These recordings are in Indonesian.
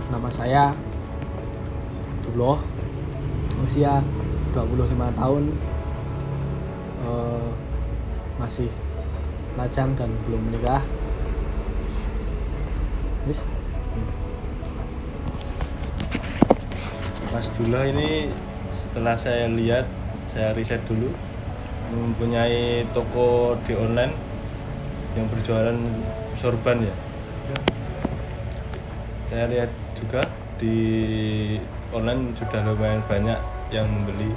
Nama saya Duloh, usia 25 tahun, masih lajang dan belum menikah. Yes. Mas Duloh ini setelah saya lihat, saya riset dulu, mempunyai toko di online yang berjualan sorban ya. Saya lihat juga di online sudah lumayan banyak yang membeli,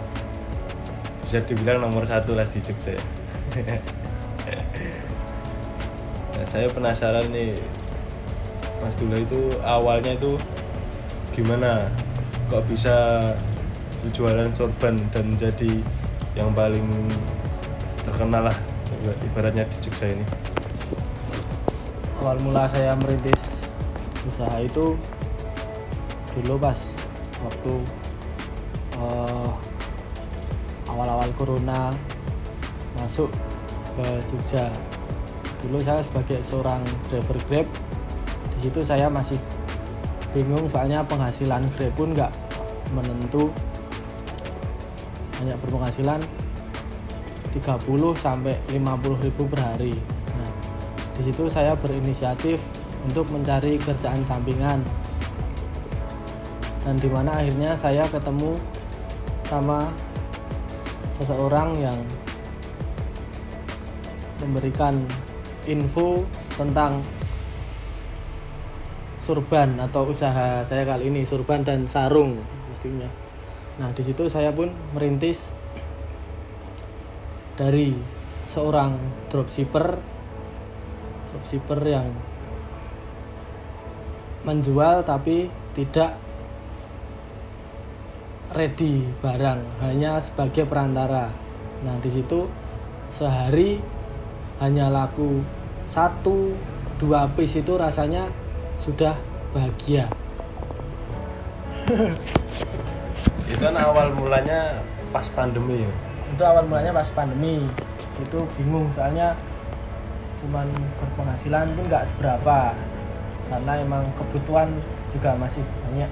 bisa dibilang nomor 1 lah di Jogja. Nah, saya penasaran nih, Mas Duloh itu awalnya itu gimana kok bisa berjualan sorban dan menjadi yang paling terkenal lah ibaratnya di Jogja ini. Awal mula saya merintis usaha itu dulu pas waktu awal-awal corona masuk ke Jogja. Dulu saya sebagai seorang driver Grab, di situ saya masih bingung soalnya penghasilan Grab pun nggak menentu, hanya berpenghasilan 30 sampai 50 ribu per hari. Nah, di situ saya berinisiatif untuk mencari kerjaan sampingan, dan dimana akhirnya saya ketemu sama seseorang yang memberikan info tentang sorban atau usaha saya kali ini, sorban dan sarung pastinya. Nah, di situ saya pun merintis dari seorang dropshipper yang menjual tapi tidak ready barang, hanya sebagai perantara. Nah, di situ sehari hanya laku 1-2 piece, itu rasanya sudah bahagia. Itu kan awal mulanya pas pandemi ya. Itu awal mulanya pas pandemi. Itu bingung soalnya cuman berpenghasilan pun nggak seberapa, karena emang kebutuhan juga masih banyak.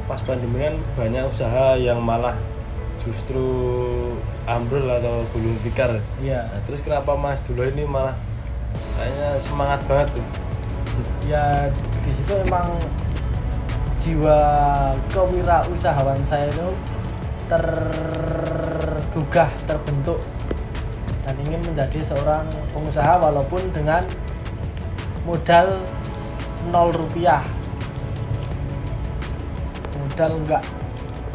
Pas pandemi kan banyak usaha yang malah justru ambrol atau gulung tikar. Iya. Nah, terus kenapa Mas Duloh ini malah kayaknya semangat banget tuh? Ya, di situ emang jiwa kewirausahaan saya itu tergugah, terbentuk, dan ingin menjadi seorang pengusaha walaupun dengan modal 0 rupiah. Modal enggak,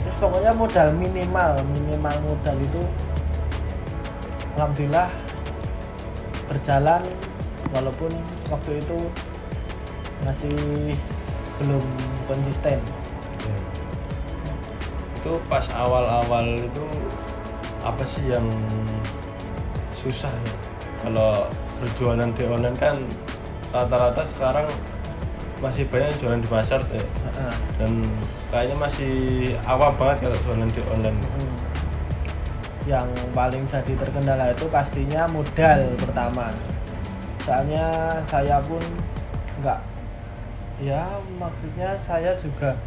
terus pokoknya modal minimal modal itu alhamdulillah berjalan, walaupun waktu itu masih belum konsisten. Itu pas awal-awal itu apa sih yang susah ya? Kalau berjualan di online kan rata-rata sekarang masih banyak jualan di pasar ya. Dan kayaknya masih awam banget kalau jualan di online. Yang paling jadi terkendala itu pastinya modal pertama. Soalnya saya pun enggak, ya maksudnya saya juga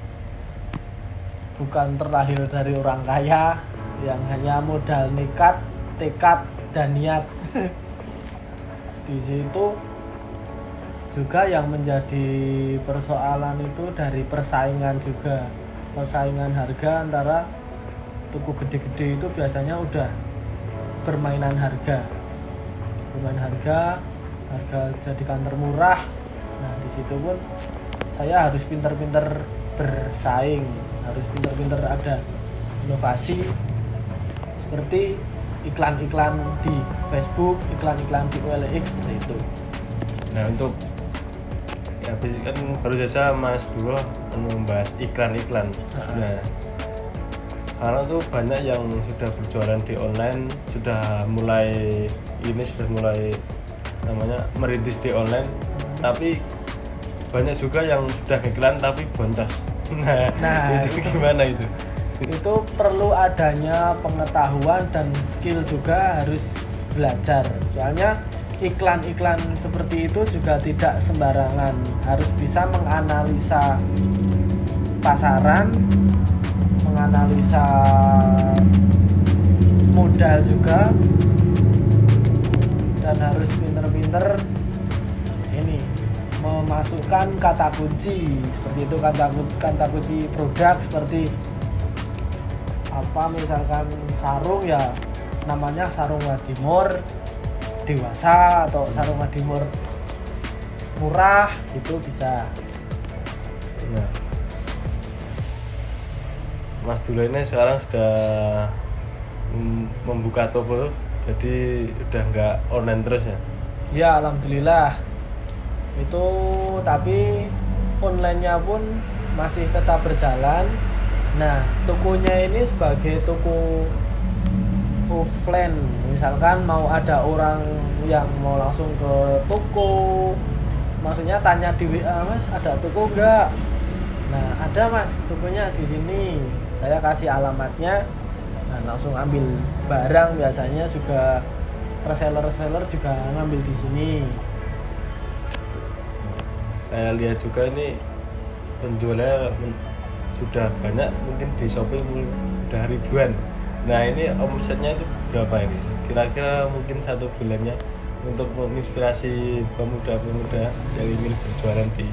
bukan terlahir dari orang kaya yang hanya modal nekat, tekad, dan niat. Di situ juga yang menjadi persoalan itu dari persaingan juga. Persaingan harga antara toko gede-gede itu biasanya udah permainan harga. Harga jadikan termurah. Nah, di situ pun saya harus pintar-pintar bersaing, harus pintar-pintar ada inovasi seperti iklan-iklan di Facebook, iklan-iklan di OLX seperti itu. Nah, untuk ya kan baru saja Mas Duloh membahas iklan-iklan. Nah, karena tuh banyak yang sudah berjualan di online, sudah mulai namanya merintis di online, tapi banyak juga yang sudah iklan tapi boncos. Nah, itu gimana itu? Itu perlu adanya pengetahuan dan skill juga, harus belajar. Soalnya iklan-iklan seperti itu juga tidak sembarangan, harus bisa menganalisa pasaran, menganalisa modal juga, dan harus pinter-pinter ini memasukkan kata kunci seperti itu, kata kunci produk seperti apa, misalkan sarung ya namanya sarung Wadimor dewasa atau sarung Wadimor murah, itu bisa. Ya. Mas Dula ini sekarang sudah membuka toko, jadi udah nggak online terus ya? Ya alhamdulillah itu, tapi online-nya pun masih tetap berjalan. Nah, tokonya ini sebagai toko offline, misalkan mau ada orang yang mau langsung ke toko, maksudnya tanya di WA, Mas ada toko enggak? Nah, ada Mas, tokonya di sini. Saya kasih alamatnya, nah langsung ambil barang. Biasanya juga reseller juga ngambil di sini. Saya lihat juga ini penjualnya sudah banyak, mungkin di Shopee udah ribuan. Nah ini omsetnya itu berapa ini? Kira-kira mungkin satu bulannya untuk menginspirasi pemuda-pemuda yang ingin berjualan di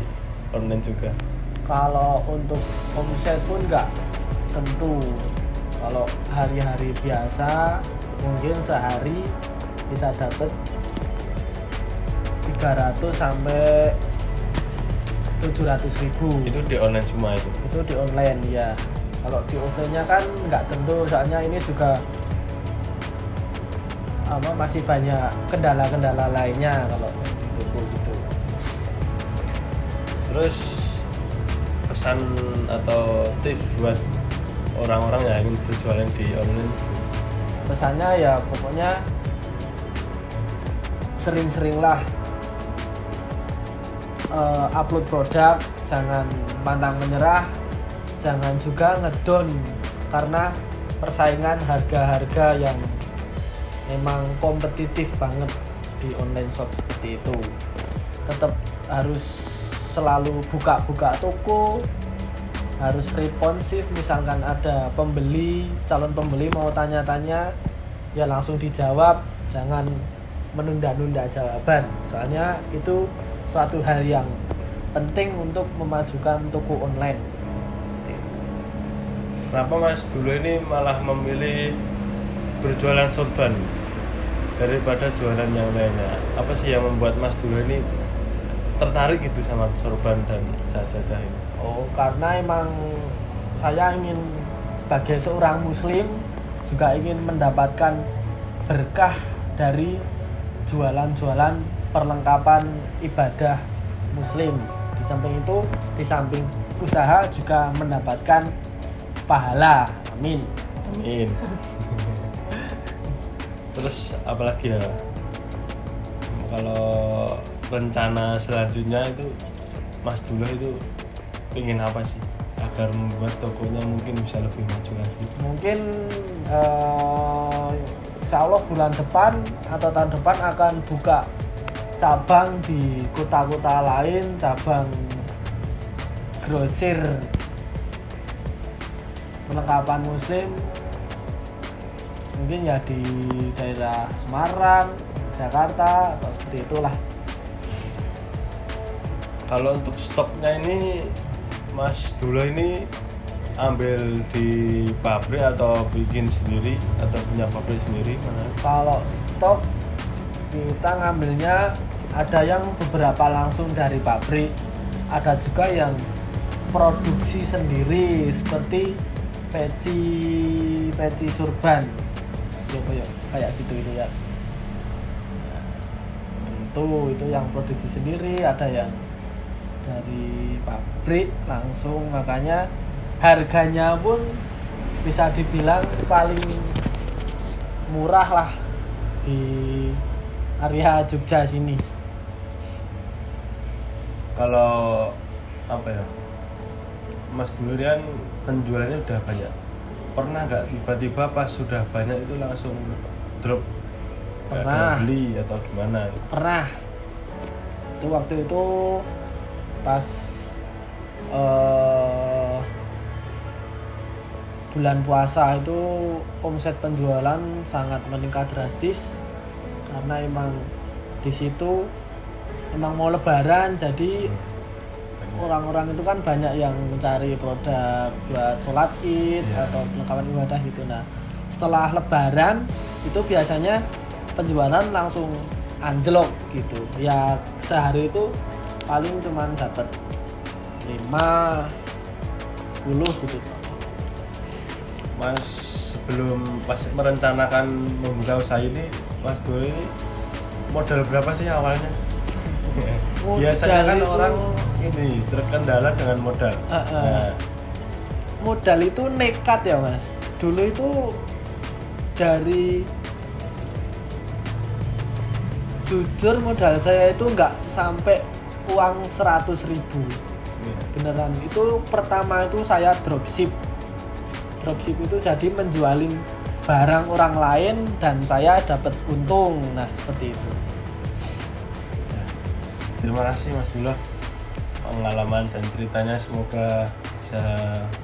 online juga. Kalau untuk omset pun nggak tentu. Kalau hari-hari biasa mungkin sehari bisa dapat 300 sampai 700.000. Itu di online semua itu? Itu di online ya. Kalau di offline-nya kan nggak tentu, soalnya ini juga masih banyak kendala-kendala lainnya kalau di toko gitu. Terus pesan atau tips buat orang-orang yang ingin berjualan di online? Pesannya ya pokoknya sering-seringlah upload produk, jangan pantang menyerah, jangan juga ngedon karena persaingan harga-harga yang memang kompetitif banget di online shop seperti itu. Tetap harus selalu buka-buka toko, harus responsif, misalkan ada pembeli, calon pembeli mau tanya-tanya ya langsung dijawab, jangan menunda-nunda jawaban, soalnya itu suatu hal yang penting untuk memajukan toko online. Kenapa Mas dulu ini malah memilih berjualan sorban daripada jualan yang lainnya? Apa sih yang membuat Mas dulu ini tertarik gitu sama sorban dan jajah ini? Oh, karena emang saya ingin sebagai seorang muslim juga ingin mendapatkan berkah dari jualan-jualan perlengkapan ibadah muslim. Di samping itu, di samping usaha juga mendapatkan pahala. Amin. Amin. Terus apalagi ya, kalau rencana selanjutnya itu Mas Dula itu ingin apa sih agar membuat tokonya mungkin bisa lebih maju lagi? Mungkin insya Allah bulan depan atau tahun depan akan buka cabang di kota-kota lain, cabang grosir perlengkapan muslim, mungkin ya di daerah Semarang, Jakarta atau seperti itulah. Kalau untuk stoknya ini Mas Dula ini ambil di pabrik atau bikin sendiri atau punya pabrik sendiri mana? Kalau stok kita ngambilnya ada yang beberapa langsung dari pabrik, ada juga yang produksi sendiri seperti peci surban, kayak gitu itu ya. Itu yang produksi sendiri, ada yang dari pabrik langsung, makanya harganya pun bisa dibilang paling murah lah di area Jogja sini. Kalau apa ya, Mas dulu kan penjualannya udah banyak, pernah nggak tiba-tiba pas sudah banyak itu langsung drop Nggak Pernah. ada beli atau gimana? Pernah. Itu waktu itu pas bulan puasa itu omset penjualan sangat meningkat drastis karena emang di situ emang mau lebaran, jadi orang-orang itu kan banyak yang mencari produk buat sholat id atau perlengkapan ibadah gitu. Nah setelah lebaran itu biasanya penjualan langsung anjlok gitu ya, sehari itu paling cuman dapat 5-10 gitu. Mas sebelum pas merencanakan membuka usaha ini, Mas Dul ini modal berapa sih awalnya? Biasanya kan itu, orang ini terkendala dengan modal. Nah, modal itu nekat ya Mas. Dulu itu dari jujur modal saya itu nggak sampai uang 100.000. Beneran, itu pertama itu saya dropship itu jadi menjualin barang orang lain dan saya dapat untung. Nah seperti itu. terima kasih Mas Dullah pengalaman dan ceritanya, semoga bisa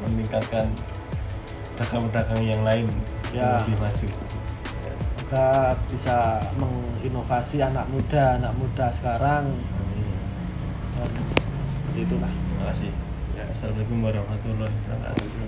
meningkatkan pedagang-pedagang yang lain Ya. lebih maju. Semoga bisa menginovasi anak muda sekarang. Dan seperti itulah. Terima kasih. Ya, assalamualaikum warahmatullahi wabarakatuh.